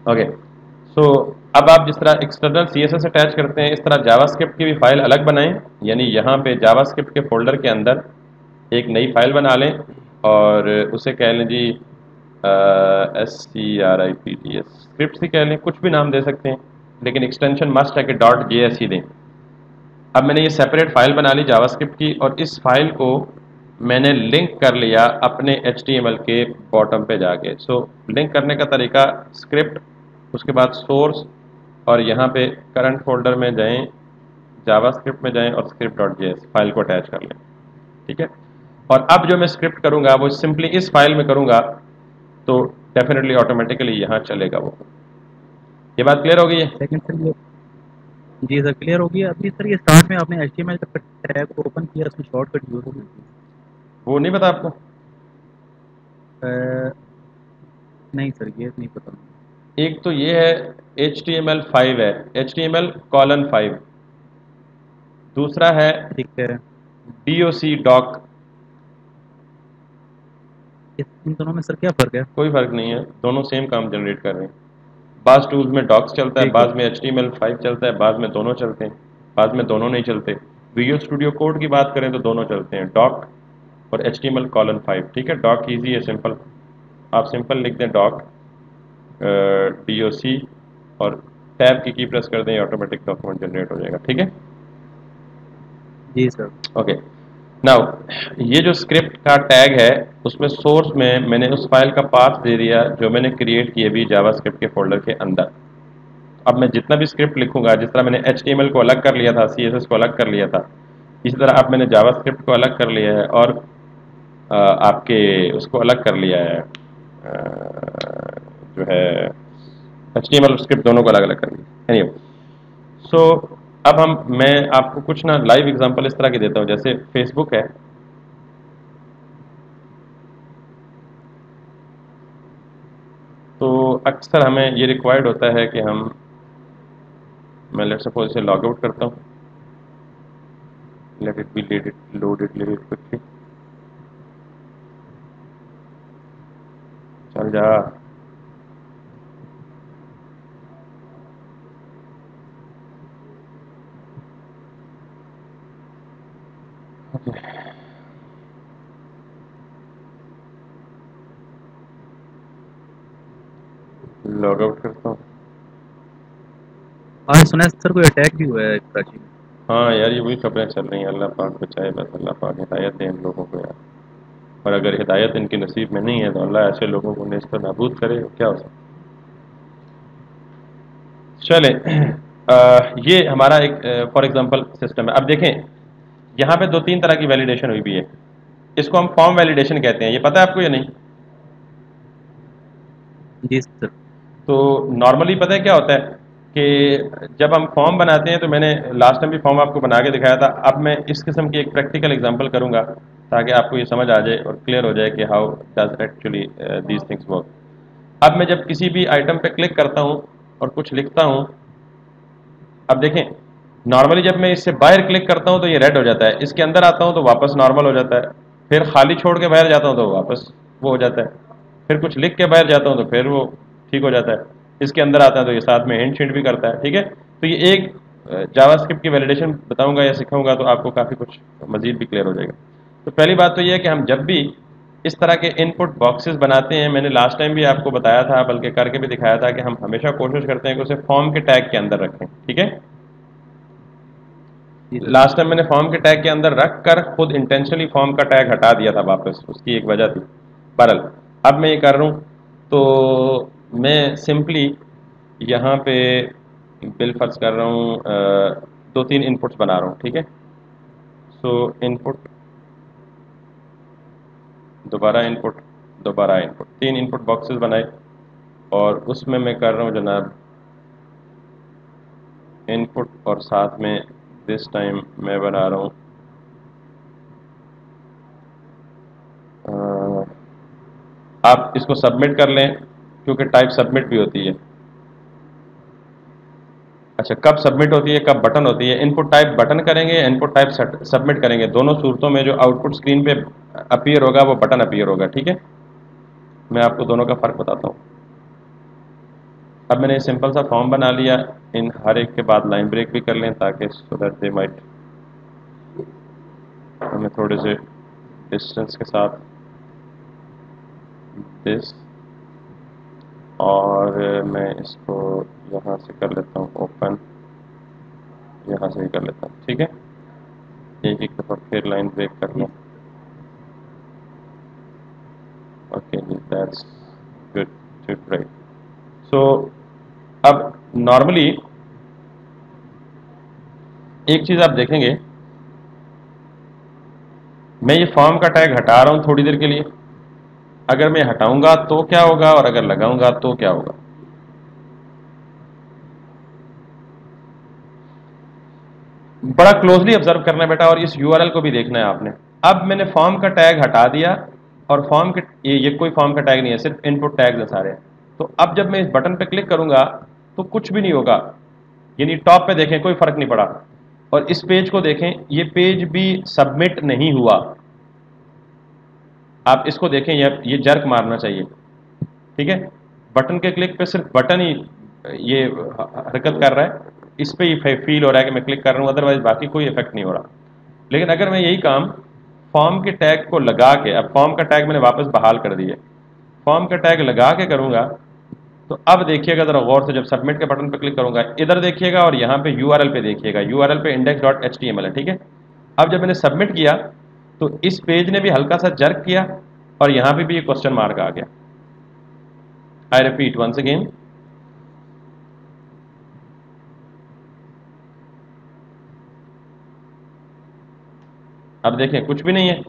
Okay, सो अब आप जिस तरह एक्सटर्नल CSS अटैच करते हैं, इस तरह जावास्क्रिप्ट की भी फाइल अलग बनाएं। यानी यहाँ पे जावास्क्रिप्ट के फोल्डर के अंदर एक नई फाइल बना लें और उसे कह लें जी SCRIPTS स्क्रिप्ट ही कह लें, कुछ भी नाम दे सकते हैं, लेकिन एक्सटेंशन मस्ट है कि .js ही दें। अब मैंने ये सेपरेट फाइल बना ली जावास्क्रिप्ट की, और इस फाइल को मैंने लिंक कर लिया अपने HTML के बॉटम पे जाके। सो लिंक करने का तरीका, स्क्रिप्ट, उसके बाद सोर्स, और यहाँ पे करंट फोल्डर में जाएं, जावास्क्रिप्ट में जाएं और script.js फाइल को अटैच कर लें। ठीक है, और अब जो मैं स्क्रिप्ट करूंगा वो सिंपली इस फाइल में करूंगा, तो डेफिनेटली ऑटोमेटिकली यहाँ चलेगा वो। ये बात क्लियर हो गई है? लेकिन सर ये, जी सर क्लियर हो गया। अभी सर ये स्टार्ट में आपने एचटीएमएल का टैग ओपन किया, उसमें शॉर्टकट यूज होगी। वो नहीं पता आपको? नहीं सर, ये नहीं पता। एक तो ये है HTML5 है, HTML:5। दूसरा है ठीक है। doc। इन दोनों में सर क्या फ़र्क है? कोई फर्क नहीं है, दोनों सेम काम जनरेट कर रहे हैं। बाज टूल्स में डॉक्स चलता है, ठीक है। बाज में HTML5 चलता है, बाज में दोनों चलते हैं, बाज में दोनों नहीं चलते। विजुअल स्टूडियो कोड की बात करें तो दोनों चलते हैं, डॉक और HTML:5। ठीक है, डॉक ईजी है, सिंपल, आप सिंपल लिख दें डॉक DOC और टैब की प्रेस कर दें, ऑटोमेटिक डॉक्यूमेंट जनरेट हो जाएगा। ठीक है, जी सर। ओके। नाउ ये जो स्क्रिप्ट का टैग है, उसमें सोर्स में मैंने उस फाइल का पाथ दे दिया जो मैंने क्रिएट की अभी जावास्क्रिप्ट के फोल्डर के अंदर। अब मैं जितना भी स्क्रिप्ट लिखूंगा, जिस तरह मैंने HTML को अलग कर लिया था, CSS को अलग कर लिया था, इसी तरह अब मैंने जावास्क्रिप्ट को अलग कर लिया है और आपके उसको अलग कर लिया है, जो है HTML और स्क्रिप्ट दोनों को अलग अलग कर लिया। एनीवे, सो अब मैं आपको कुछ ना लाइव एग्जांपल इस तरह के देता हूँ, जैसे फेसबुक है। तो अक्सर हमें ये रिक्वायर्ड होता है कि मैं लेट सपोज इसे लॉग आउट करता हूँ, let it be loaded quickly. चल जा। लॉग आउट करता हूँ। आज सुना है सर कोई अटैक भी हुआ है कराची में। हाँ यार, ये वही खबरें चल रही हैं, अल्लाह पाक बचाए, बस अल्लाह पाक हिदायत दे इन लोगों को यार। और अगर हिदायत इनके नसीब में नहीं है तो अल्लाह ऐसे लोगों को नेस्त नाबूद करे, क्या हो सकता। चले, ये हमारा एक फॉर एग्जांपल सिस्टम है। अब देखें, यहाँ पे दो तीन तरह की वैलिडेशन हुई भी है। इसको हम फॉर्म वैलिडेशन कहते हैं, ये पता है आपको या नहीं? जी सर। तो नॉर्मली पता है क्या होता है कि जब हम फॉर्म बनाते हैं, तो मैंने लास्ट टाइम भी फॉर्म आपको बना के दिखाया था, अब मैं इस किस्म की एक प्रैक्टिकल एग्जांपल करूंगा ताकि आपको ये समझ आ जाए और क्लियर हो जाए कि how does actually these things work. अब मैं जब किसी भी आइटम पे क्लिक करता हूँ और कुछ लिखता हूँ, अब देखें, नॉर्मली जब मैं इससे बाहर क्लिक करता हूँ तो ये रेड हो जाता है, इसके अंदर आता हूँ तो वापस नॉर्मल हो जाता है, फिर खाली छोड़ के बाहर जाता हूँ तो वापस वो हो जाता है, फिर कुछ लिख के बाहर जाता हूँ तो फिर वो ठीक हो जाता है, इसके अंदर आता है तो ये साथ में हिंट शिंट भी करता है। ठीक है, तो ये एक जावास्क्रिप्ट की वैलिडेशन बताऊंगा या सिखाऊंगा तो आपको काफ़ी कुछ मजीद भी क्लियर हो जाएगा। तो पहली बात तो ये है कि हम जब भी इस तरह के इनपुट बॉक्सेस बनाते हैं, मैंने लास्ट टाइम भी आपको बताया था, बल्कि करके भी दिखाया था, कि हम हमेशा कोशिश करते हैं कि उसे फॉर्म के टैग के अंदर रखें। ठीक है, जी सर। लास्ट टाइम मैंने फॉर्म के टैग के अंदर रख कर खुद इंटेंशनली फॉर्म का टैग हटा दिया था वापस, उसकी एक वजह थी। बहरहाल, अब मैं ये कर रहा हूँ, तो मैं सिंपली यहाँ पे बिल फर्ज कर रहा हूँ, दो तीन इनपुट्स बना रहा हूँ। ठीक है, सो इनपुट, दोबारा इनपुट, दोबारा इनपुट, तीन इनपुट बॉक्सेस बनाए, और उसमें मैं कर रहा हूँ जनाब इनपुट, और साथ में दिस टाइम मैं बना रहा हूँ आप इसको सबमिट कर लें, क्योंकि टाइप सबमिट भी होती है। अच्छा, कब सबमिट होती है, कब बटन होती है? इनपुट टाइप बटन करेंगे, इनपुट टाइप सबमिट करेंगे, दोनों सूरतों में जो आउटपुट स्क्रीन पे अपीयर होगा वो बटन अपीयर होगा। ठीक है, मैं आपको दोनों का फ़र्क बताता हूँ। अब मैंने सिंपल सा फॉर्म बना लिया, इन हर एक के बाद लाइन ब्रेक भी कर लें ताकि सो दैट दे माइट हमें थोड़े से डिस्टेंस के साथ दिस, और मैं इसको यहाँ से कर लेता हूँ ओपन, यहाँ से ही कर लेता हूँ, ठीक है। एक एक दफ़ा फिर लाइन ब्रेक कर लें। ओके जी, that's good, good, right. So अब नॉर्मली एक चीज़ आप देखेंगे, मैं ये फॉर्म का टैग हटा रहा हूँ थोड़ी देर के लिए, अगर मैं हटाऊंगा तो क्या होगा और अगर लगाऊंगा तो क्या होगा। बड़ा क्लोजली ऑब्जर्व करना है बेटा, और इस यूआरएल को भी देखना है आपने। अब मैंने फॉर्म का टैग हटा दिया, और फॉर्म के ये कोई फॉर्म का टैग नहीं है, सिर्फ इनपुट टैग्स है सारे। तो अब जब मैं इस बटन पे क्लिक करूंगा तो कुछ भी नहीं होगा, यानी टॉप पे देखें कोई फर्क नहीं पड़ा, और इस पेज को देखें, ये पेज भी सबमिट नहीं हुआ। आप इसको देखें, ये जर्क मारना चाहिए, ठीक है। बटन के क्लिक पे सिर्फ बटन ही ये हरकत कर रहा है, इस पे ही फील हो रहा है कि मैं क्लिक कर रहा हूँ, अदरवाइज बाकी कोई इफेक्ट नहीं हो रहा। लेकिन अगर मैं यही काम फॉर्म के टैग को लगा के, अब फॉर्म का टैग मैंने वापस बहाल कर दिया, फॉर्म का टैग लगा के करूंगा, तो अब देखिएगा जरा गौर से, जब सबमिट के बटन पर क्लिक करूंगा इधर देखिएगा, और यहाँ पे यूआरएल पे देखिएगा, यूआरएल पे index.html है, ठीक है। अब जब मैंने सबमिट किया तो इस पेज ने भी हल्का सा जर्क किया, और यहाँ पे भी ये क्वेश्चन मार्क आ गया। आई रिपीट वंस अगेन, अब देखें कुछ भी नहीं है।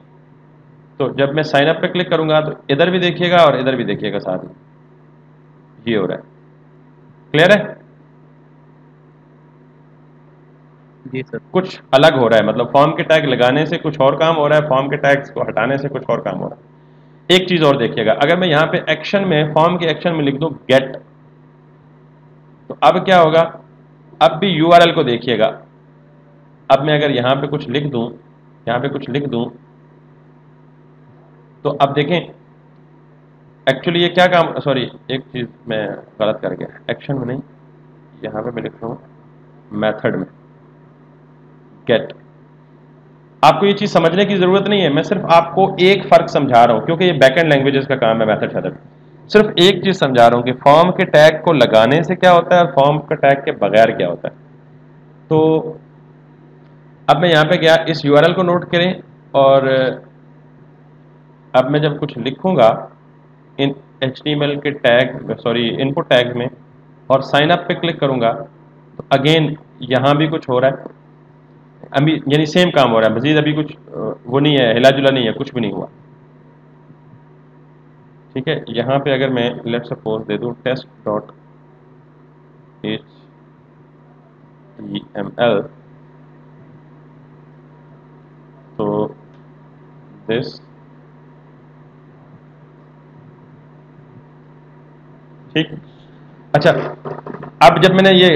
तो जब मैं साइन अप पे क्लिक करूंगा तो इधर भी देखिएगा और इधर भी देखिएगा, साथ ही ये हो रहा है। क्लियर है? जी सर। कुछ अलग हो रहा है, मतलब फॉर्म के टैग लगाने से कुछ और काम हो रहा है, फॉर्म के टैग्स को हटाने से कुछ और काम हो रहा है। एक चीज और देखिएगा, अगर मैं यहां पे एक्शन में, फॉर्म के एक्शन में लिख दूं गेट, तो अब क्या होगा, अब भी यूआरएल को देखिएगा। अब मैं अगर यहां पे कुछ लिख दूं, यहां पे कुछ लिख दूं, तो अब देखें एक्चुअली ये क्या काम, सॉरी एक चीज मैं गलत कर गया, एक्शन में नहीं, यहां पे मैं लिख रहा हूं मेथड में गेट। आपको ये चीज समझने की जरूरत नहीं है, मैं सिर्फ आपको एक फर्क समझा रहा हूं, क्योंकि ये बैकएंड लैंग्वेजेस का काम है, मेथड शेथड। सिर्फ एक चीज समझा रहा हूं कि फॉर्म के टैग को लगाने से क्या होता है और फॉर्म के टैग के बगैर क्या होता है। तो अब मैं यहां पे गया, इस यूआरएल को नोट करें, और अब मैं जब कुछ लिखूंगा इन HTML के टैग, सॉरी इनपुट टैग में, और साइन अप पे क्लिक करूंगा, तो अगेन यहां भी कुछ हो रहा है, अभी यानी सेम काम हो रहा है, मजीद अभी कुछ वो नहीं है, हिला जुला नहीं है, कुछ भी नहीं हुआ, ठीक है। यहां पे अगर मैं लेट सपोज दे दूं test.html, तो दिस, ठीक। अच्छा, अब जब मैंने ये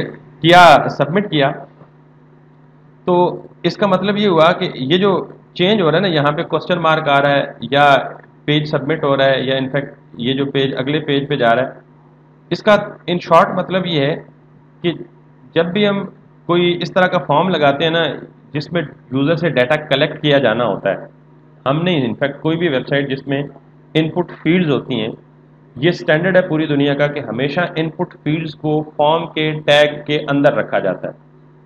किया, सबमिट किया, तो इसका मतलब ये हुआ कि ये जो चेंज हो रहा है ना, यहाँ पे क्वेश्चन मार्क आ रहा है, या पेज सबमिट हो रहा है, या इनफैक्ट ये जो पेज अगले पेज पे जा रहा है, इसका इन शॉर्ट मतलब ये है कि जब भी हम कोई इस तरह का फॉर्म लगाते हैं ना, जिसमें यूज़र से डाटा कलेक्ट किया जाना होता है, हम नहीं, इनफैक्ट कोई भी वेबसाइट जिसमें इनपुट फील्ड्स होती हैं, ये स्टैंडर्ड है पूरी दुनिया का कि हमेशा इनपुट फील्ड्स को फॉर्म के टैग के अंदर रखा जाता है।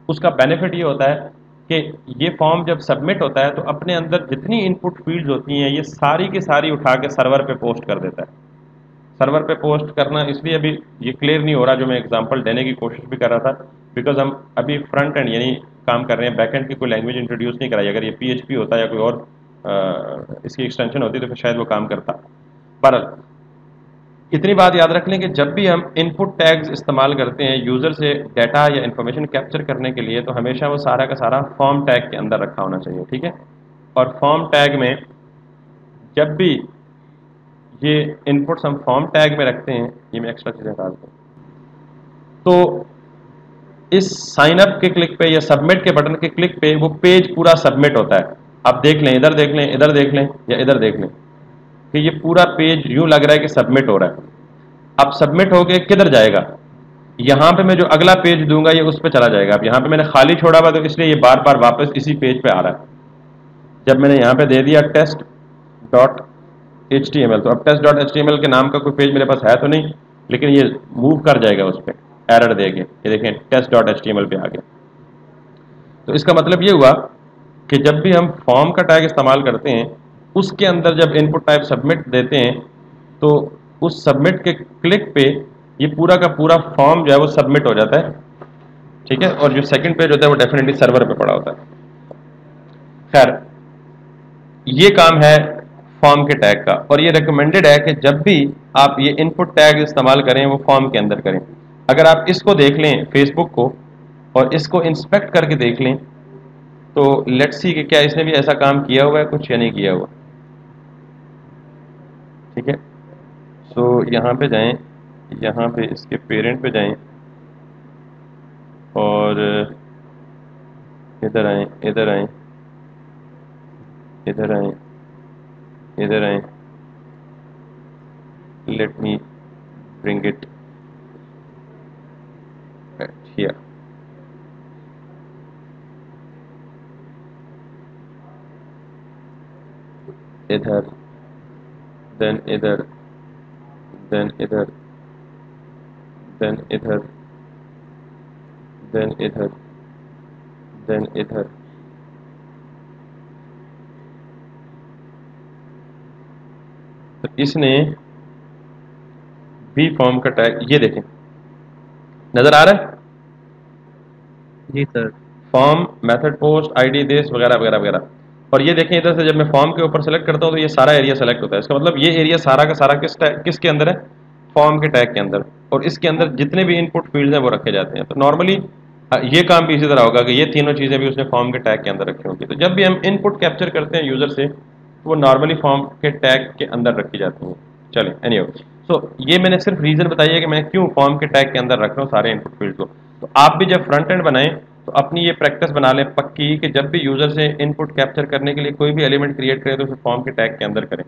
उसका बेनिफिट ये होता है कि ये फॉर्म जब सबमिट होता है तो अपने अंदर जितनी इनपुट फील्ड्स होती हैं ये सारी की सारी उठा के सर्वर पे पोस्ट कर देता है। सर्वर पे पोस्ट करना इसलिए अभी ये क्लियर नहीं हो रहा, जो मैं एग्जांपल देने की कोशिश भी कर रहा था, बिकॉज हम अभी फ्रंट एंड यानी काम कर रहे हैं, बैक एंड की कोई लैंग्वेज इंट्रोड्यूस नहीं कराई। अगर ये PHP होता या कोई और इसकी एक्सटेंशन होती तो फिर शायद वो काम करता। पर इतनी बात याद रख लें कि जब भी हम इनपुट टैग्स इस्तेमाल करते हैं यूज़र से डाटा या इन्फॉर्मेशन कैप्चर करने के लिए, तो हमेशा वो सारा का सारा फॉर्म टैग के अंदर रखा होना चाहिए, ठीक है। और फॉर्म टैग में जब भी ये इनपुट्स हम फॉर्म टैग में रखते हैं, ये मैं एक्स्ट्रा चीज़ें डाल दूँ, तो इस साइन अप के क्लिक पे या सबमिट के बटन के क्लिक पे वो पेज पूरा सबमिट होता है। आप देख लें, इधर देख लें, इधर देख लें, या इधर देख लें कि ये पूरा पेज यूं लग रहा है कि सबमिट हो रहा है। अब सबमिट हो के किधर जाएगा, यहाँ पे मैं जो अगला पेज दूंगा ये उस पर चला जाएगा। अब यहाँ पे मैंने खाली छोड़ा हुआ तो इसलिए ये बार बार वापस इसी पेज पे आ रहा है। जब मैंने यहाँ पे दे दिया test dot H T M L, तो अब test dot H T M L के नाम का कोई पेज मेरे पास है तो नहीं, लेकिन ये मूव कर जाएगा उस पर, एरर देके। ये देखें test dot H T M L पे आ गया। तो इसका मतलब ये हुआ कि जब भी हम फॉर्म का टैग इस्तेमाल करते हैं, उसके अंदर जब इनपुट टाइप सबमिट देते हैं, तो उस सबमिट के क्लिक पे ये पूरा का पूरा फॉर्म जो है वो सबमिट हो जाता है, ठीक है। और जो सेकंड पेज होता है वो डेफिनेटली सर्वर पे पड़ा होता है। खैर, ये काम है फॉर्म के टैग का, और ये रिकमेंडेड है कि जब भी आप ये इनपुट टैग इस्तेमाल करें वो फॉर्म के अंदर करें। अगर आप इसको देख लें फेसबुक को और इसको इंस्पेक्ट करके देख लें, तो लेट्स सी कि क्या इसने भी ऐसा काम किया हुआ है कुछ या नहीं किया हुआ, ठीक है। सो यहाँ पे जाएं, यहाँ पे इसके पेरेंट पे जाएं और इधर आए, इधर आए, इधर आए, इधर आए। Let me bring it here. इधर, देन इधर, देन इधर, देन इधर, देन इधर, देन इधर। तो इसने बी फॉर्म का टैग, ये देखें नजर आ रहा है, जी sir. Form, method post, ID this वगैरह वगैरह वगैरह। और ये देखें इधर से जब मैं फॉर्म के ऊपर सेलेक्ट करता हूँ तो ये सारा एरिया सेलेक्ट होता है। इसका मतलब ये एरिया सारा का सारा किसके अंदर है, फॉर्म के टैग के अंदर, और इसके अंदर जितने भी इनपुट फील्ड हैं वो रखे जाते हैं। तो नॉर्मली ये काम भी इसी तरह होगा कि ये तीनों चीज़ें भी उसने फॉर्म के टैग के अंदर रखी होंगी। तो जब भी हम इनपुट कैप्चर करते हैं यूजर से, तो वो नॉर्मली फॉर्म के टैग के अंदर रखी जाती हैं। चलें एनीवे, सो ये मैंने सिर्फ रीज़न बताई है कि मैं क्यों फॉर्म के टैग के अंदर रख रहा हूँ सारे इनपुट फील्ड को। तो आप भी जब फ्रंट एंड बनाएं तो अपनी ये प्रैक्टिस बना लें पक्की कि जब भी यूजर से इनपुट कैप्चर करने के लिए कोई भी एलिमेंट क्रिएट करें तो उसे फॉर्म के टैग के अंदर करें।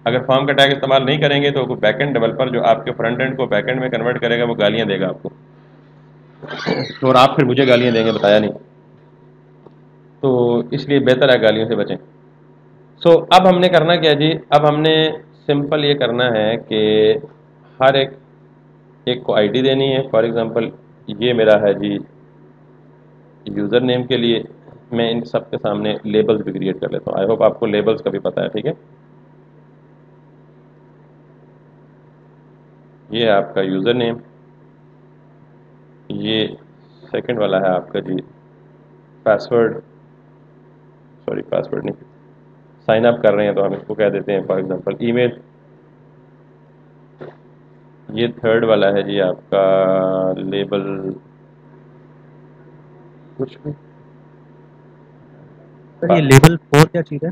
अगर फॉर्म का टैग इस्तेमाल नहीं करेंगे तो बैकएंड डेवलपर जो आपके फ्रंट एंड को बैकएंड में कन्वर्ट करेगा वो गालियां देगा आपको, तो और आप फिर मुझे गालियां देंगे, बताया नहीं। तो इसलिए बेहतर है गालियों से बचें। सो अब हमने करना क्या जी, अब हमने सिंपल ये करना है कि हर एक को आईडी देनी है। फॉर एग्जांपल ये मेरा है जी यूज़र नेम के लिए, मैं इन सब के सामने लेबल्स भी क्रिएट कर लेता हूँ। आई होप आपको लेबल्स का भी पता है, ठीक है। ये है आपका यूज़र नेम, ये सेकंड वाला है आपका जी पासवर्ड, सॉरी पासवर्ड नहीं, साइन अप कर रहे हैं तो हम इसको कह देते हैं फॉर एग्जांपल ईमेल। ये थर्ड वाला है जी आपका लेबल, कुछ भी। सर ये लेवल 4 क्या चीज़ है?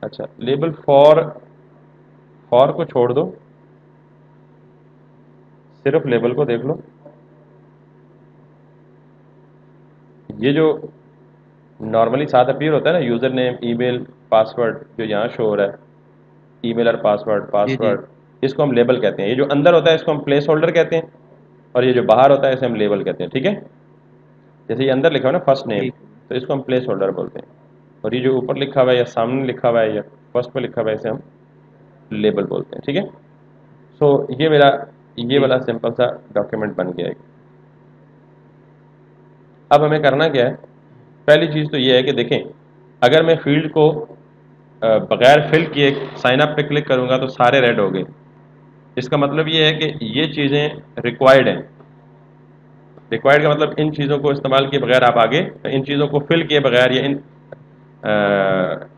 अच्छा, लेबल फॉर, फॉर को छोड़ दो, सिर्फ लेबल को देख लो। ये जो नॉर्मली साथ अपीयर होता है ना, यूज़र नेम, ईमेल, पासवर्ड, जो यहाँ शो हो रहा है, ईमेल और पासवर्ड, जी जी। इसको हम लेबल कहते हैं। ये जो अंदर होता है इसको हम प्लेस होल्डर कहते हैं, और ये जो बाहर होता है इसे हम लेबल कहते हैं, ठीक है। जैसे ये अंदर लिखा हुआ है ना फर्स्ट नेम, ठीक। तो इसको हम प्लेस होल्डर बोलते हैं, और ये जो ऊपर लिखा हुआ है या सामने लिखा हुआ है या फर्स्ट पे लिखा हुआ है इसे हम लेबल बोलते हैं, ठीक है। सो ये मेरा ये ठीक वाला है। सिंपल सा डॉक्यूमेंट बन गया है। अब हमें करना क्या है, पहली चीज़ तो ये है कि देखें, अगर मैं फील्ड को बगैर फिल किए साइन अप पे क्लिक करूंगा तो सारे रेड हो गए। इसका मतलब ये है कि ये चीज़ें रिक्वायर्ड हैं। रिक्वायर्ड का मतलब इन चीज़ों को इस्तेमाल किए बगैर आप आगे, इन चीज़ों को फिल किए बगैर या इन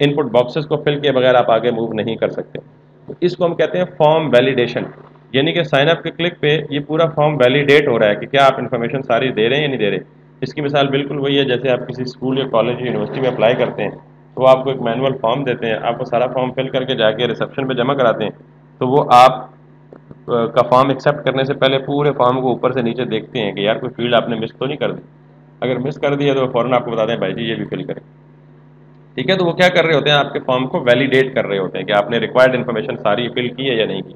इनपुट बॉक्सेस को फिल किए बगैर आप आगे मूव नहीं कर सकते। तो इसको हम कहते हैं फॉर्म वैलिडेशन, यानी कि साइन अप के क्लिक पे ये पूरा फॉर्म वैलिडेट हो रहा है कि क्या आप इन्फॉर्मेशन सारी दे रहे हैं या नहीं दे रहे। इसकी मिसाल बिल्कुल वही है जैसे आप किसी स्कूल या कॉलेज या यूनिवर्सिटी में अप्लाई करते हैं, तो वो आपको एक मैनुअल फॉर्म देते हैं, आपको सारा फॉर्म फिल करके जाके रिसेप्शन पे जमा कराते हैं। तो वो आप का फॉर्म एक्सेप्ट करने से पहले पूरे फॉर्म को ऊपर से नीचे देखते हैं कि यार कोई फील्ड आपने मिस तो नहीं कर दी। अगर मिस कर दी है तो फ़ौरन आपको बता दें भाई जी ये भी फिल करें, ठीक है। तो वो क्या कर रहे होते हैं, आपके फॉर्म को वैलिडेट कर रहे होते हैं कि आपने रिक्वायर्ड इन्फॉर्मेशन सारी फिल की है या नहीं की।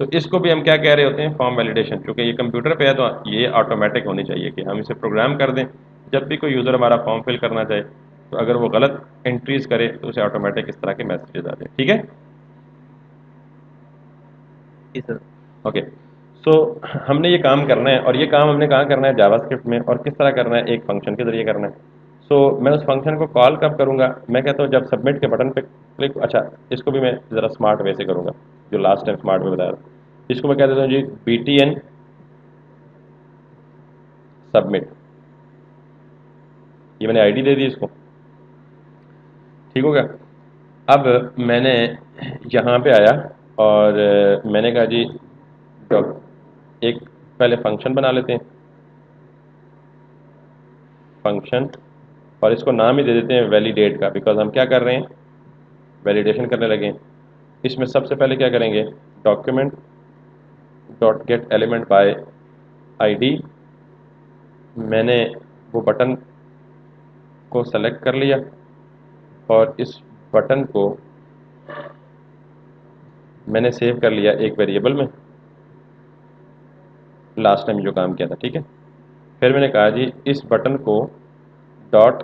तो इसको भी हम क्या कह रहे होते हैं, फॉर्म वैलिडेशन। क्योंकि ये कंप्यूटर पे है तो ये ऑटोमेटिक होनी चाहिए कि हम इसे प्रोग्राम कर दें, जब भी कोई यूज़र हमारा फॉर्म फिल करना चाहे तो अगर वो गलत एंट्रीज करे तो उसे ऑटोमेटिक इस तरह के मैसेजेस आ जाए। ठीक है, जी सर। ओके। सो हमने ये काम करना है, और ये काम हमने कहाँ करना है, जावास्क्रिप्ट में, और किस तरह करना है, एक फंक्शन के जरिए करना है। मैं उस फंक्शन को कॉल कब करूँगा, मैं कहता हूँ जब सबमिट के बटन पे क्लिक, अच्छा इसको भी मैं ज़रा स्मार्ट वे से करूँगा, जो लास्ट टाइम स्मार्ट वे बताया था। इसको मैं कह देता हूँ जी BTN सबमिट, ये मैंने आईडी दे दी इसको। ठीक हो गया। अब मैंने यहाँ पे आया और मैंने कहा जी एक पहले फंक्शन बना लेते हैं, फंक्शन, और इसको नाम ही दे देते हैं वैलिडेट का, बिकॉज हम क्या कर रहे हैं, वैलिडेशन करने लगे हैं। इसमें सबसे पहले क्या करेंगे, document dot get element by ID, मैंने वो बटन को सेलेक्ट कर लिया और इस बटन को मैंने सेव कर लिया एक वेरिएबल में, लास्ट टाइम जो काम किया था। ठीक है, फिर मैंने कहा जी इस button co dot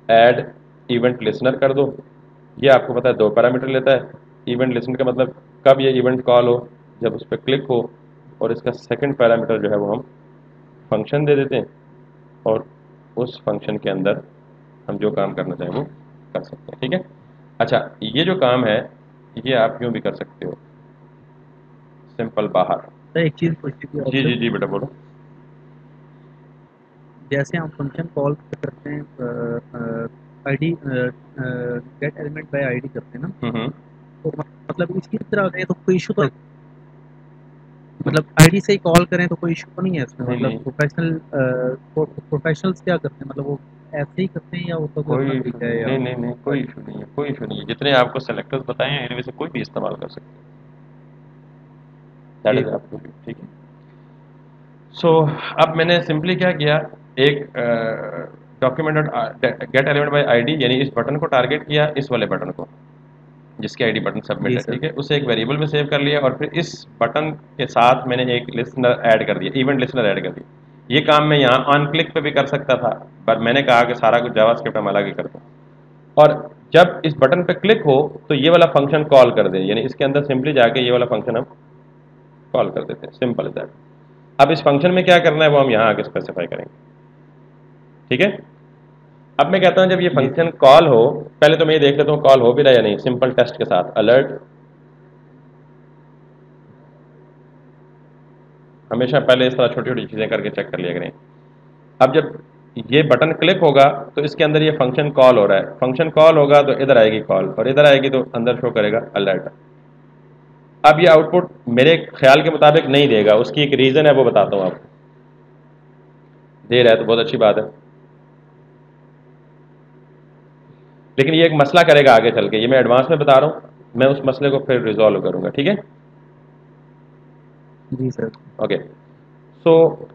add event listener कर दो। ये आपको पता है 2 पैरामीटर लेता है। इवेंट लिसनर का मतलब कब ये इवेंट कॉल हो, जब उस पर क्लिक हो, और इसका सेकंड पैरामीटर जो है वो हम फंक्शन दे देते हैं, और उस फंक्शन के अंदर हम जो काम करना चाहें वो कर सकते हैं। ठीक है, अच्छा ये जो काम है ये आप यूँ भी कर सकते हो, सिंपल बाहर। सर एक चीज़ पूछी थी जी आपसे। जी जी बेटा बोलो। जैसे हम फंक्शन कॉल करते हैं, ID gate element by ID करते हैं ना, हम्म। तो मतलब इसकी तरह अगर तो कोई इशू तो, मतलब आईडी से ही कॉल करें तो कोई इशू तो नहीं है इसमें? नहीं मतलब नहीं, प्रोफेशनल्स क्या करते हैं, मतलब वो ऐसे ही करते हैं या उसका कोई कोई अपना इशू तरीका नहीं, है या? नहीं नहीं नहीं, कोई इशू नहीं है, कोई इशू नहीं है। जितने आपको सेलेक्टर्स बताए हैं इनमें से कोई भी इस्तेमाल कर सकते हैं, दैट जी इज सर। आपको। ठीक है। अब मैंने सिंपली क्या किया, एक document gate element by ID, यानी इस बटन को टारगेट किया, इस वाले बटन को जिसकी आईडी बटन सबमिट जी है। सर। ठीक है, उसे एक वेरिएबल में सेव कर लिया, और फिर इस बटन के साथ मैंने एक लिसनर ऐड कर दिया, इवेंट लिसनर ऐड कर दिया। ये काम मैं यहाँ ऑन क्लिक पे भी कर सकता था, पर मैंने कहा कि सारा कुछ जावास्क्रिप्ट हम अलग ही करते हैं। और जब इस बटन पे क्लिक हो तो ये वाला फंक्शन कॉल कर दे, यानी इसके अंदर सिंपली जाके ये वाला फंक्शन हम कॉल कर देते हैं, सिंपल इज दैट। अब इस फंक्शन में क्या करना है वो हम यहाँ आगे स्पेसिफाई करेंगे। ठीक है, अब मैं कहता हूँ जब ये जी सर। फंक्शन कॉल हो, पहले तो मैं ये देख लेता हूँ कॉल हो भी रहा है या नहीं, सिंपल टेस्ट के साथ अलर्ट। हमेशा पहले इस तरह छोटी छोटी चीज़ें करके चेक कर लिया करें। अब जब ये बटन क्लिक होगा तो इसके अंदर ये फंक्शन कॉल हो रहा है, फंक्शन कॉल होगा तो इधर आएगी कॉल, और इधर आएगी तो अंदर शो करेगा अलर्ट। अब ये आउटपुट मेरे ख्याल के मुताबिक नहीं देगा, उसकी एक रीज़न है, वो बताता हूँ आपको। दे रहा है तो बहुत अच्छी बात है, लेकिन ये एक मसला करेगा आगे चल के, ये मैं एडवांस में बता रहा हूँ, मैं उस मसले को फिर रिजॉल्व करूँगा। ठीक है, जी सर। ओके। सो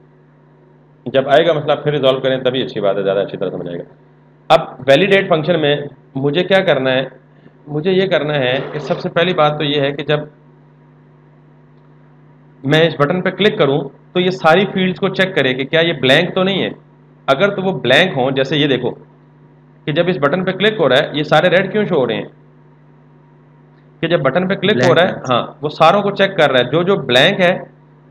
जब आएगा मसला फिर रिजॉल्व करें तभी अच्छी बात है, ज़्यादा अच्छी तरह समझ आएगा। अब वैलिडेट फंक्शन में मुझे क्या करना है, मुझे ये करना है कि सबसे पहली बात तो ये है कि जब मैं इस बटन पर क्लिक करूं तो ये सारी फील्ड्स को चेक करे कि क्या ये ब्लैंक तो नहीं है। अगर तो वो ब्लैंक हो, जैसे ये देखो कि जब इस बटन पे क्लिक हो रहा है ये सारे रेड क्यों शो हो रहे हैं, कि जब बटन पे क्लिक हो ब्लैंक रहा है। है, हाँ वो सारों को चेक कर रहा है, जो जो ब्लैंक है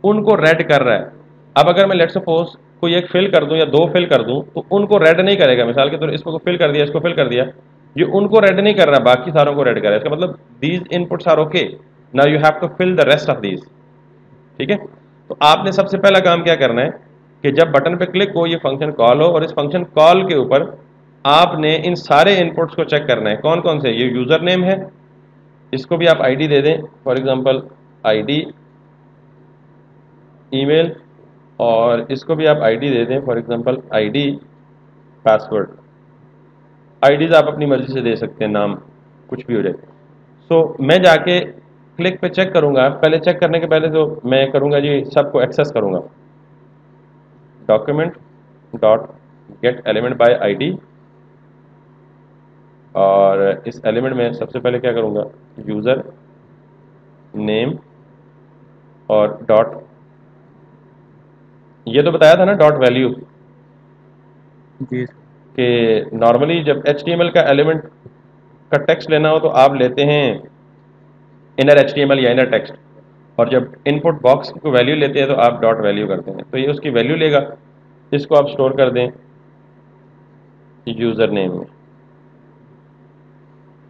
उनको रेड कर रहा है। अब अगर मैं लेट सपोज कोई एक फिल कर दूं या 2 फिल कर दूं तो उनको रेड नहीं करेगा, मिसाल के तौर इसको फिल कर दिया, इसको फिल कर दिया, ये उनको रेड नहीं कर रहा, बाकी सारों को रेड कर रहा है। इसका मतलब these inputs are okay, now you have to fill the rest of these. ठीक है, तो आपने सबसे पहला काम क्या करना है कि जब बटन पे क्लिक हो ये फंक्शन कॉल हो, और इस फंक्शन कॉल के ऊपर आपने इन सारे इनपुट्स को चेक करना है। कौन कौन से, ये यूजर नेम है, इसको भी आप आईडी दे दें, फॉर एग्जांपल आईडी ईमेल, और इसको भी आप आईडी दे दें, for example ID password. IDs आप अपनी मर्जी से दे सकते हैं, नाम कुछ भी हो जाए। मैं जाके क्लिक पे चेक करूंगा, पहले चेक करने के पहले तो मैं करूंगा जी सबको एक्सेस करूंगा, document dot get element by ID, और इस एलिमेंट में सबसे पहले क्या करूंगा, यूजर नेम और डॉट, ये तो बताया था ना डॉट वैल्यू, जी सर। कि नॉर्मली जब HTML का एलिमेंट का टेक्स्ट लेना हो तो आप लेते हैं इनर HTML या इनर टेक्स्ट, और जब इनपुट बॉक्स को वैल्यू लेते हैं तो आप डॉट वैल्यू करते हैं, तो ये उसकी वैल्यू लेगा। इसको आप स्टोर कर दें यूज़र नेम में,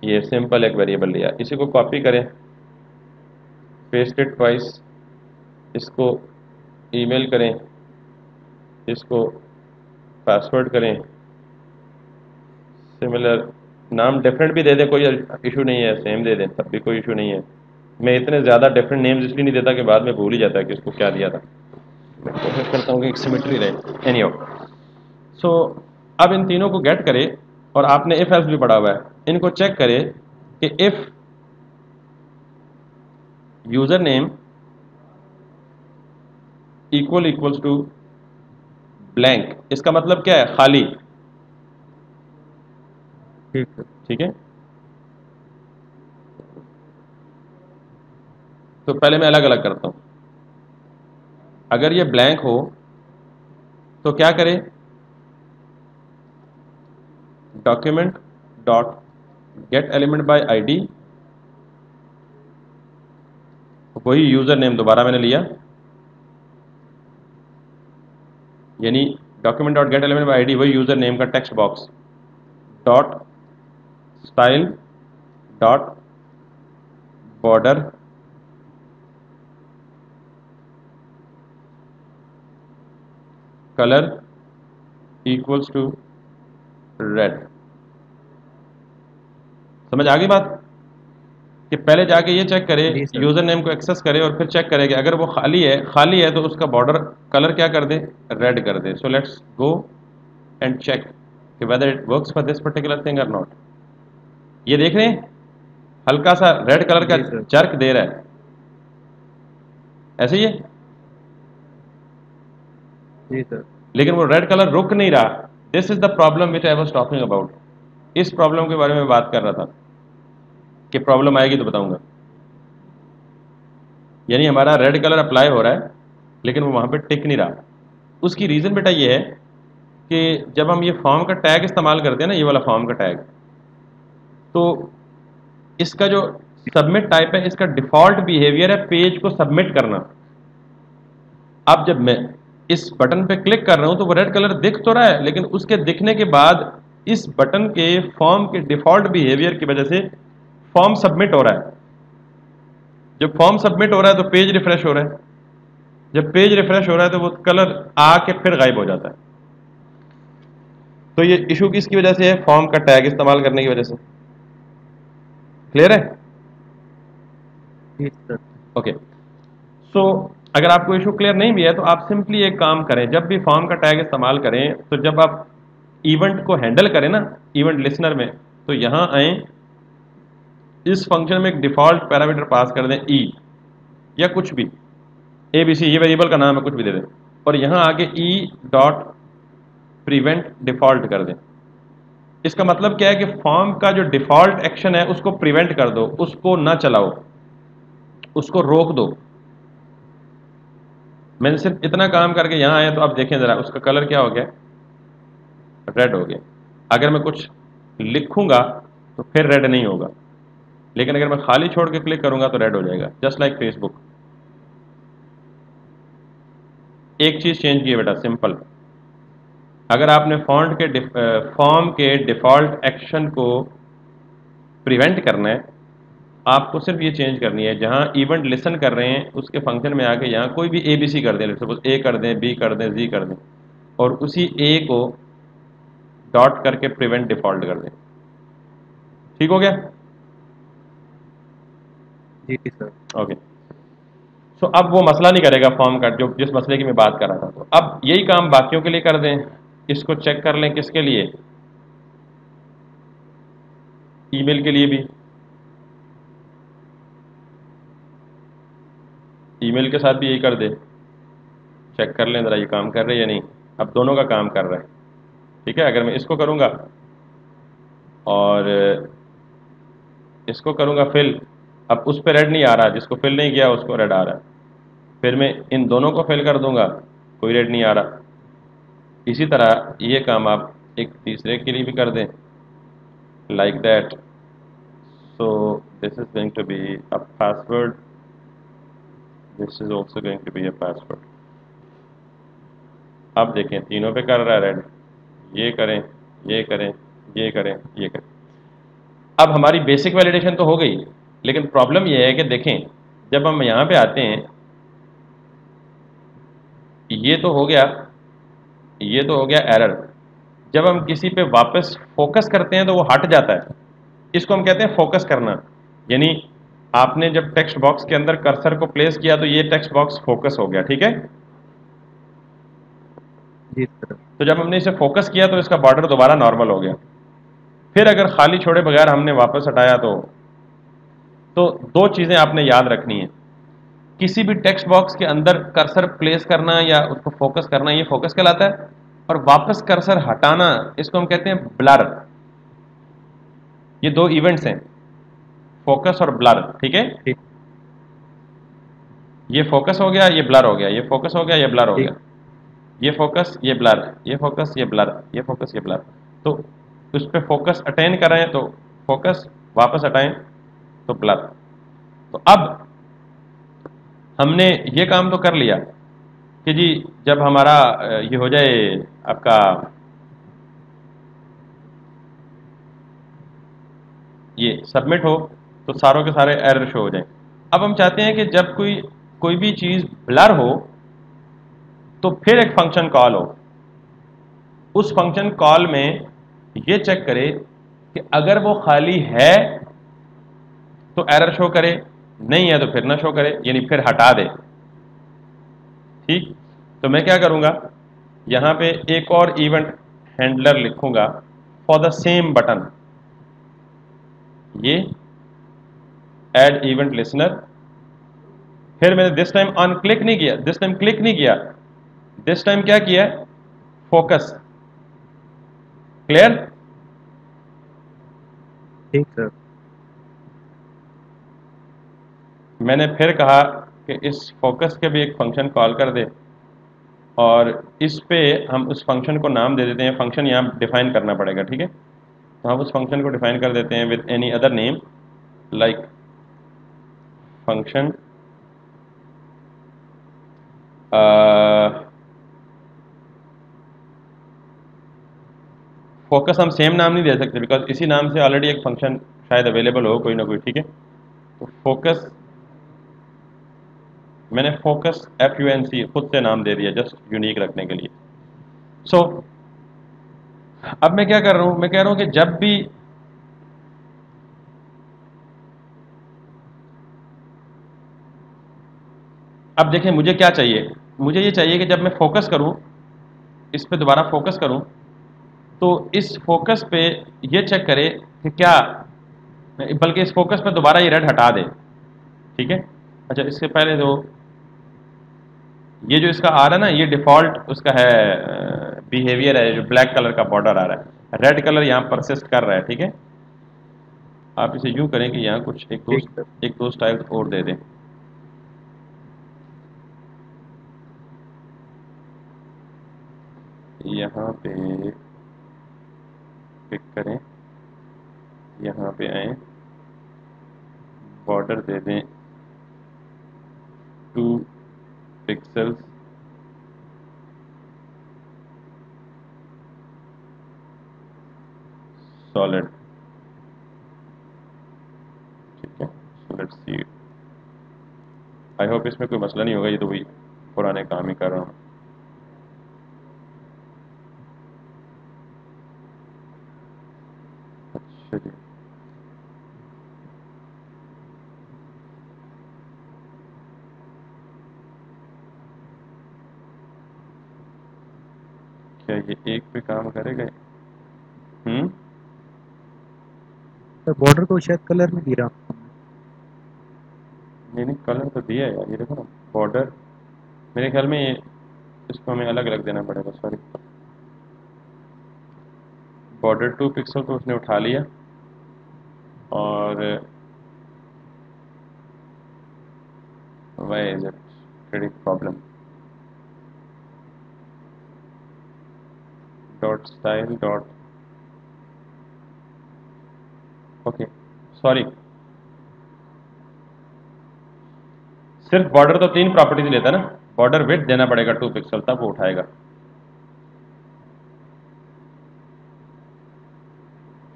ये सिंपल एक वेरिएबल लिया, इसी को कॉपी करें, पेस्ट इट ट्वाइस, इसको ईमेल करें, इसको पासवर्ड करें, सिमिलर नाम डिफरेंट भी दे दें, कोई इशू नहीं है, सेम दे दें तब भी कोई इशू नहीं है। मैं इतने ज़्यादा डिफरेंट नेम्स इसलिए नहीं देता कि बाद में भूल ही जाता है कि उसको क्या दिया था। मैं कोशिश करता हूँ कि एक सिमेट्री रहे। एनी सो अब इन तीनों को गेट करे, और आपने इफ एल्स भी पढ़ा हुआ है, इनको चेक करे कि if user name equals to blank, इसका मतलब क्या है, खाली। ठीक है। ठीक है, तो पहले मैं अलग अलग करता हूं। अगर ये ब्लैंक हो तो क्या करें, document dot get element by ID, वही यूजर नेम दोबारा मैंने लिया, यानी document dot get element by ID वही यूजर नेम का text box, dot style dot border colour equals to red. समझ आ गई बात, कि पहले जाके ये चेक करे, जी सर। यूजर नेम को एक्सेस करे और फिर चेक करे कि अगर वो खाली है तो उसका बॉर्डर कलर क्या कर दे, रेड कर दे। So let's go and check कि whether it works for this particular thing और नॉट। ये देख रहे हैं हल्का सा रेड कलर का जी सर। जर्क दे रहा है, ऐसे ही है, जी सर। लेकिन वो रेड कलर रुक नहीं रहा। This is the problem which I was talking about. इस प्रॉब्लम के बारे में बात कर रहा था कि प्रॉब्लम आएगी तो बताऊंगा। यानी हमारा रेड कलर अप्लाई हो रहा है लेकिन वो वहां पे टिक नहीं रहा। उसकी रीजन बेटा ये है कि जब हम ये फॉर्म का टैग इस्तेमाल करते हैं ना, ये वाला फॉर्म का टैग, तो इसका जो सबमिट टाइप है, इसका डिफॉल्ट बिहेवियर है पेज को सबमिट करना। अब जब मैं इस बटन पे क्लिक कर रहा हूं तो वो रेड कलर दिख तो रहा है, लेकिन उसके दिखने के बाद इस बटन के फॉर्म के डिफॉल्ट बिहेवियर की वजह से फॉर्म सबमिट हो रहा है। जब फॉर्म सबमिट हो रहा है तो पेज रिफ्रेश हो रहा है, जब पेज रिफ्रेश हो रहा है तो वो कलर आके फिर गायब हो जाता है। तो ये इशू किसकी वजह से है, फॉर्म का टैग इस्तेमाल करने की वजह से। क्लियर है? जी सर। ओके। सो अगर आपको इशू क्लियर नहीं भी है तो आप सिंपली एक काम करें, जब भी फॉर्म का टैग इस्तेमाल करें तो जब आप इवेंट को हैंडल करें ना, इवेंट लिसनर में, तो यहां आए, इस फंक्शन में एक डिफॉल्ट पैरामीटर पास कर दें ई या कुछ भी, ए बी सी, ये वेरिएबल का नाम है, कुछ भी दे दें, और यहां आके ई डॉट प्रिवेंट डिफॉल्ट कर दें। इसका मतलब क्या है कि फॉर्म का जो डिफॉल्ट एक्शन है उसको प्रिवेंट कर दो, उसको ना चलाओ, उसको रोक दो। मैंने सिर्फ इतना काम करके यहां आया तो आप देखें जरा, उसका कलर क्या हो गया, रेड हो गया। अगर मैं कुछ लिखूंगा तो फिर रेड नहीं होगा, लेकिन अगर मैं खाली छोड़ के क्लिक करूंगा तो रेड हो जाएगा, जस्ट लाइक फेसबुक। एक चीज चेंज की है बेटा, सिंपल। अगर आपने फॉर्म के डिफॉल्ट एक्शन को प्रिवेंट करना है, आपको सिर्फ ये चेंज करनी है, जहां इवेंट लिसन कर रहे हैं उसके फंक्शन में आके यहां कोई भी ABC कर दें, सपोज ए कर दें, बी कर दें, जी कर दें, और उसी ए को डॉट करके प्रिवेंट डिफॉल्ट कर दें। ठीक हो गया? जी सर। ओके। सो अब वो मसला नहीं करेगा फॉर्म का, जो जिस मसले की मैं बात कर रहा था। तो अब यही काम बाकियों के लिए कर दें, इसको चेक कर लें, किसके लिए, ईमेल के लिए भी। ईमेल के साथ भी यही कर दे, चेक कर लें जरा ये काम कर रहे हैं या नहीं। अब दोनों का काम कर रहा है। ठीक है, अगर मैं इसको करूंगा और इसको करूंगा फिल, अब उस पर रेड नहीं आ रहा, जिसको फिल नहीं किया उसको रेड आ रहा है। फिर मैं इन दोनों को फिल कर दूंगा, कोई रेट नहीं आ रहा। इसी तरह ये काम आप एक तीसरे के लिए भी कर दें, like that. So this is going to be a password, this is also going to be a password. अब देखें तीनों पे कर रहा है रेड, ये करें, ये करें, ये करें, ये करें। अब हमारी बेसिक वैलिडेशन तो हो गई, लेकिन प्रॉब्लम यह है कि देखें जब हम यहाँ पे आते हैं, ये तो हो गया, ये तो हो गया एरर। जब हम किसी पे वापस फोकस करते हैं तो वो हट जाता है, इसको हम कहते हैं फोकस करना। यानी आपने जब टेक्स्ट बॉक्स के अंदर कर्सर को प्लेस किया तो ये टेक्स्ट बॉक्स फोकस हो गया, ठीक है। जी सर। तो जब हमने इसे फोकस किया तो इसका बॉर्डर दोबारा नॉर्मल हो गया। फिर अगर खाली छोड़े बगैर हमने वापस हटाया तो दो चीजें आपने याद रखनी है। किसी भी टेक्स्ट बॉक्स के अंदर कर्सर प्लेस करना या उसको फोकस करना, ये फोकस कहलाता है। और वापस कर्सर हटाना, इसको हम कहते हैं ब्लर। ये दो इवेंट्स हैं, फोकस और ब्लर, ठीक है। ठीक। ये फोकस हो गया, ये ब्लर हो गया, ये फोकस हो गया, ये ब्लर हो ठीक। गया। ये फोकस, ये ब्लर, ये फोकस, ये ब्लर, ये फोकस, ये ब्लर। तो उस पर फोकस अटेन करें तो फोकस, वापस हटाएं तो ब्लर। तो अब हमने ये काम तो कर लिया कि जी जब हमारा ये हो जाए आपका, ये सबमिट हो, तो सारों के सारे एरर शो हो जाएं। अब हम चाहते हैं कि जब कोई कोई भी चीज़ ब्लर हो तो फिर एक फंक्शन कॉल हो, उस फंक्शन कॉल में ये चेक करे कि अगर वो खाली है तो एरर शो करे, नहीं है तो फिर ना शो करे, यानी फिर हटा दे। ठीक, तो मैं क्या करूंगा, यहां पे एक और इवेंट हैंडलर लिखूंगा फॉर द सेम बटन, ये ऐड इवेंट लिसनर। फिर मैंने दिस टाइम ऑन क्लिक नहीं किया, दिस टाइम क्लिक नहीं किया, दिस टाइम क्या किया, फोकस। क्लियर। ठीक सर। मैंने फिर कहा कि इस फोकस के भी एक फंक्शन कॉल कर दे, और इस पे हम उस फंक्शन को नाम दे देते हैं। फंक्शन यहाँ डिफाइन करना पड़ेगा, ठीक है। तो हम उस फंक्शन को डिफाइन कर देते हैं with any other name, like function focus. हम सेम नाम नहीं दे सकते बिकॉज इसी नाम से ऑलरेडी एक फंक्शन शायद अवेलेबल हो कोई ना कोई, ठीक है। तो फोकस, मैंने फोकस FUNC खुद से नाम दे दिया जस्ट यूनिक रखने के लिए। सो अब मैं क्या कर रहा हूं, मैं कह रहा हूं कि जब भी अब देखें मुझे क्या चाहिए, मुझे ये चाहिए कि जब मैं फोकस करूं, इस पे दोबारा फोकस करूं, तो इस फोकस पे ये चेक करे कि क्या, बल्कि इस फोकस पे दोबारा ये रेड हटा दे, ठीक है। अच्छा इससे पहले तो ये जो इसका आ रहा है ना, ये डिफॉल्ट उसका है बिहेवियर है, जो ब्लैक कलर का बॉर्डर आ रहा है, रेड कलर यहाँ परसिस्ट कर रहा है, ठीक है। आप इसे यूं करें कि यहाँ कुछ ठीक सर। एक दो स्टाइल और दे दें। यहाँ पे पिक करें, यहाँ पे आए, बॉर्डर दे दें 2 पिक्सल्स, सॉलिड, ठीक है। So let's see, I hope इसमें कोई मसला नहीं होगा, ये तो वही पुराने काम ही कर रहा हूँ। अच्छा जी, क्या ये एक पे काम करेगा? सर बॉर्डर को शायद कलर में गिरा। नहीं नहीं, कलर तो दिया है यार, ये देखो ना बॉर्डर। मेरे ख्याल में ये, इसको हमें अलग अलग देना पड़ेगा, सॉरी। बॉर्डर 2 पिक्सल तो उसने उठा लिया, और why is it credit problem dot style dot okay sorry सिर्फ बॉर्डर तो 3 प्रॉपर्टीज लेता है ना, बॉर्डर विड्थ देना पड़ेगा 2 पिक्सल तब वो उठाएगा,